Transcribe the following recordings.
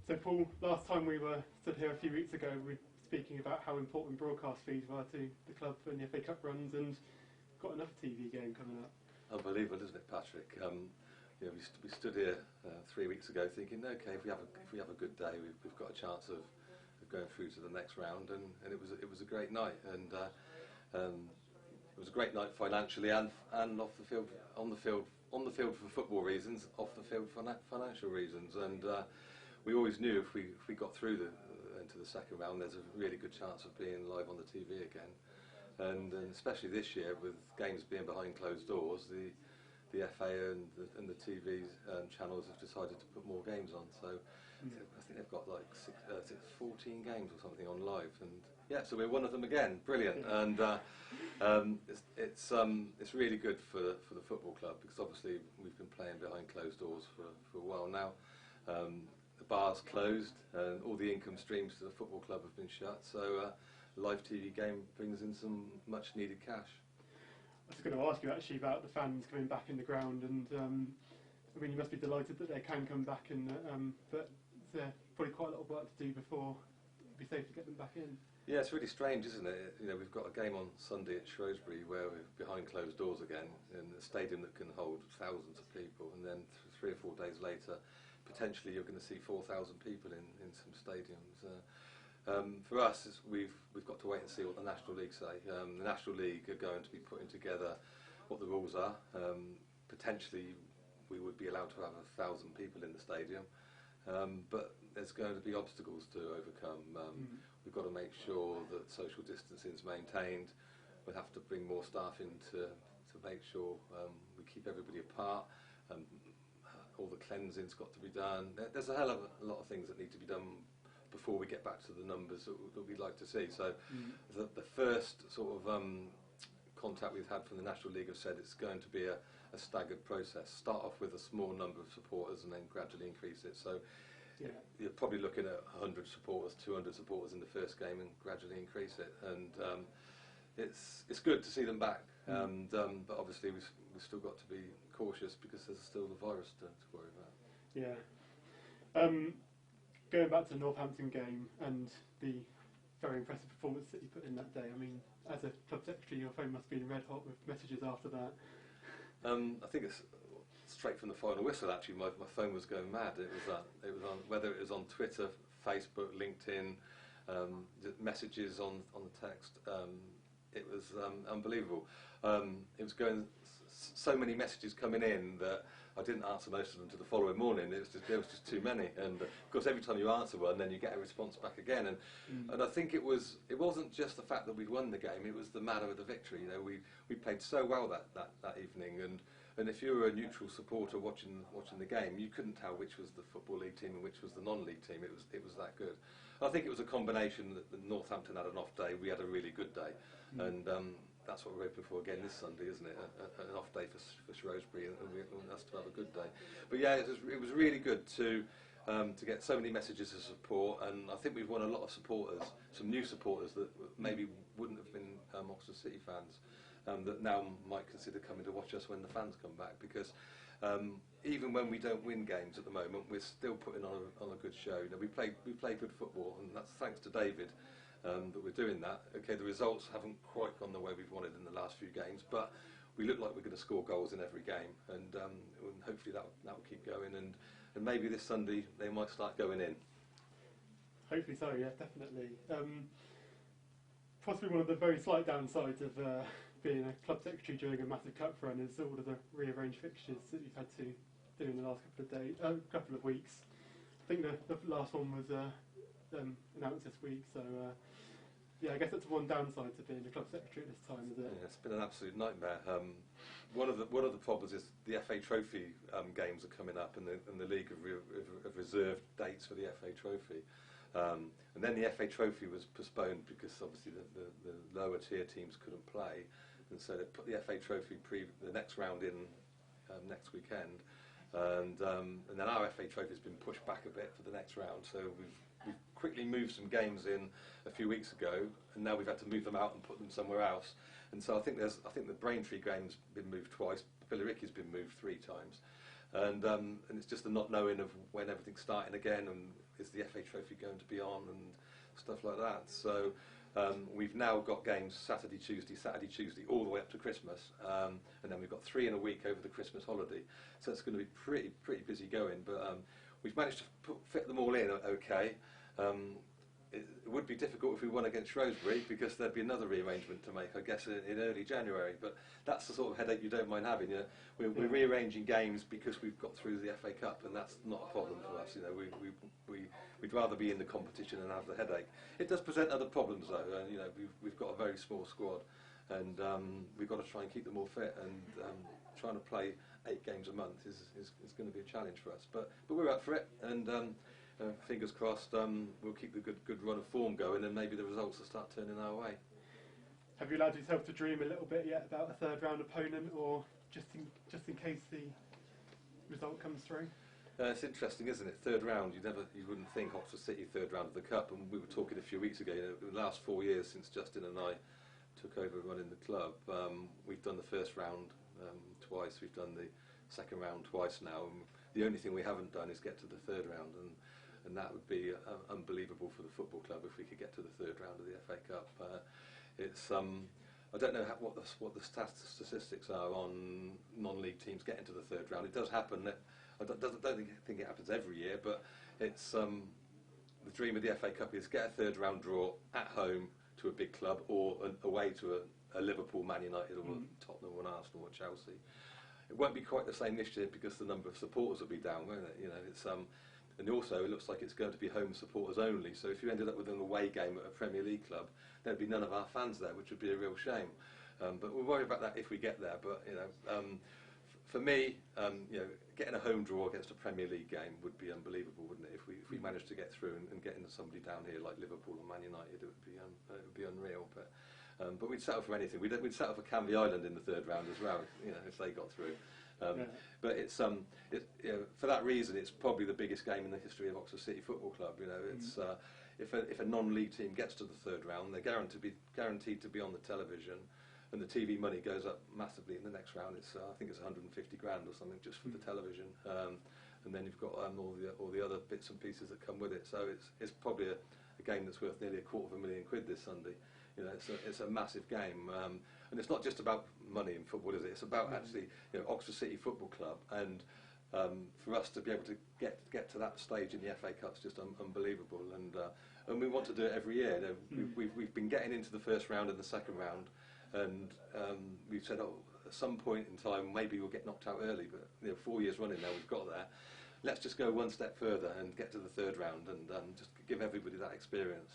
So Paul, last time we were stood here a few weeks ago, we were speaking about how important broadcast fees were to the club and the FA Cup runs, and got another TV game coming up. Unbelievable, isn't it, Patrick? We stood here 3 weeks ago thinking, okay, if we have a good day, we've got a chance of going through to the next round, and it was a great night, and it was a great night financially and off the field, on the field for football reasons, off the field for financial reasons, and we always knew if we got through into the second round, there's a really good chance of being live on the TV again, and especially this year with games being behind closed doors, the FA and the TV channels have decided to put more games on. So I think they've got like 14 games or something on live, and yeah, so we're one of them again. Brilliant, and it's really good for the football club, because obviously we've been playing behind closed doors for a while now. The bar's closed, and all the income streams to the football club have been shut. So a live TV game brings in some much needed cash. I was going to ask you actually about the fans coming back in the ground, and I mean, you must be delighted that they can come back, but there's probably quite a lot of work to do before it'd be safe to get them back in. Yeah, it's really strange, isn't it? You know, we've got a game on Sunday at Shrewsbury where we're behind closed doors again, in a stadium that can hold thousands of people, and then 3 or 4 days later, potentially you're going to see 4,000 people in some stadiums. For us, we've got to wait and see what the National League say. The National League are going to be putting together what the rules are. Potentially, we would be allowed to have 1,000 people in the stadium, but there's going to be obstacles to overcome. We've got to make sure that social distancing is maintained. We'll have to bring more staff in to make sure we keep everybody apart. All the cleansing's got to be done. There's a hell of a lot of things that need to be done before we get back to the numbers that we'd like to see. So the first sort of contact we've had from the National League have said it's going to be a staggered process. Start off with a small number of supporters and then gradually increase it. So you're probably looking at 100 supporters, 200 supporters in the first game, and gradually increase it. And it's good to see them back. But obviously we've still got to be cautious because there's still the virus to worry about. Yeah. Going back to the Northampton game and the very impressive performance that you put in that day, I mean, as a club secretary, your phone must have been red hot with messages after that. I think it's straight from the final whistle. Actually, my phone was going mad. It was on, whether it was on Twitter, Facebook, LinkedIn, messages on the text. It was unbelievable. It was going so many messages coming in that I didn't answer most of them to the following morning. There was just too many, and of course every time you answer one, then you get a response back again. And I think it wasn't just the fact that we'd won the game; it was the manner of the victory. You know, we played so well that evening, and if you were a neutral supporter watching the game, you couldn't tell which was the Football League team and which was the non-league team. It was that good. I think it was a combination that Northampton had an off day, we had a really good day, and that's what we're hoping for again this Sunday, isn't it? An off day for Shrewsbury, and us to have a good day. But yeah, it was really good to get so many messages of support, and I think we've won a lot of supporters, some new supporters that maybe wouldn't have been Oxford City fans, that now might consider coming to watch us when the fans come back, because even when we don't win games at the moment, we're still putting on a good show. You know, we play good football, and that's thanks to David that we're doing that. Okay, the results haven't quite gone the way we've wanted in the last few games, but we look like we're going to score goals in every game, and hopefully that will keep going, and maybe this Sunday they might start going in. Hopefully so, yeah, definitely. Possibly one of the very slight downsides of being a club secretary during a massive cup run is all of the rearranged fixtures that you've had to do in the last couple of weeks. I think the last one was announced this week, so yeah, I guess that's one downside to being a club secretary at this time, is it? Yeah, it's been an absolute nightmare. One of the problems is the FA Trophy games are coming up, and the league have reserved dates for the FA Trophy. And then the FA Trophy was postponed because obviously the lower tier teams couldn't play, and so they put the FA Trophy the next round in next weekend, and then our FA Trophy has been pushed back a bit for the next round. So we've quickly moved some games in a few weeks ago, and now we've had to move them out and put them somewhere else. And so I think the Braintree game's been moved twice. Billericay's been moved 3 times. and it's just the not knowing of when everything's starting again, and is the FA Trophy going to be on, and stuff like that. So we've now got games Saturday, Tuesday, all the way up to Christmas, and then we've got 3 in a week over the Christmas holiday. So it's going to be pretty busy going, but we've managed to fit them all in okay. It would be difficult if we won against Shrewsbury, because there'd be another rearrangement to make, I guess, in early January. But that's the sort of headache you don't mind having. You know, we're rearranging games because we've got through the FA Cup, and that's not a problem for us. You know, we'd rather be in the competition than have the headache. It does present other problems though. You know, we've got a very small squad, and we've got to try and keep them all fit. And trying to play 8 games a month is going to be a challenge for us. But we're up for it, and. Fingers crossed, we'll keep the good run of form going, and maybe the results will start turning our way. Have you allowed yourself to dream a little bit yet about a third round opponent, or just in case the result comes through? It's interesting, isn't it? Third round, you wouldn't think Oxford City third round of the Cup, and we were talking a few weeks ago. You know, the last 4 years since Justin and I took over running the club, we've done the first round twice, we've done the second round twice now, and the only thing we haven't done is get to the third round, and that would be unbelievable for the football club if we could get to the third round of the FA Cup. I don't know what the statistics are on non-league teams getting to the third round. It does happen. I don't think it happens every year, but it's the dream of the FA Cup is get a third round draw at home to a big club, or away to a Liverpool, Man United, or Tottenham, or Arsenal, or Chelsea. It won't be quite the same this year because the number of supporters will be down, won't it? You know, it's and also it looks like it's going to be home supporters only. So if you ended up with an away game at a Premier League club, there'd be none of our fans there, which would be a real shame. But we'll worry about that if we get there. But you know, for me, you know, getting a home draw against a Premier League game would be unbelievable, wouldn't it? If we managed to get through and get into somebody down here like Liverpool or Man United, it would be unreal. But we'd settle for anything. We'd settle for Canvey Island in the third round as well, you know, if they got through. But it's you know, for that reason, it's probably the biggest game in the history of Oxford City Football Club. You know, it's if a non-league team gets to the third round, they're guaranteed to be on the television, and the TV money goes up massively in the next round. It's I think it's 150 grand or something just for the television, and then you've got all the other bits and pieces that come with it. So it's probably a game that's worth nearly £250,000 this Sunday. You know, it's a massive game, and it's not just about money in football, is it? It's about actually, you know, Oxford City Football Club, and for us to be able to get to that stage in the FA Cup's just unbelievable, and we want to do it every year. You know, we've been getting into the first round and the second round, and we've said, oh, at some point in time maybe we'll get knocked out early, but you know, 4 years running now we've got there. Let's just go one step further and get to the third round, and just give everybody that experience.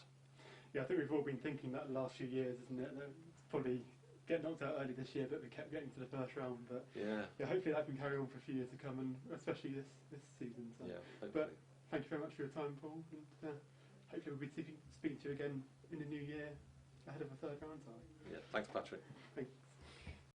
Yeah, I think we've all been thinking that the last few years, isn't it? That it's probably get knocked out early this year, but we kept getting to the first round. But yeah, hopefully that can carry on for a few years to come, and especially this season. So. Yeah, hopefully. But thank you very much for your time, Paul, and hopefully we'll be speaking to you again in the new year ahead of a third round tie. Yeah, thanks, Patrick. Thank you.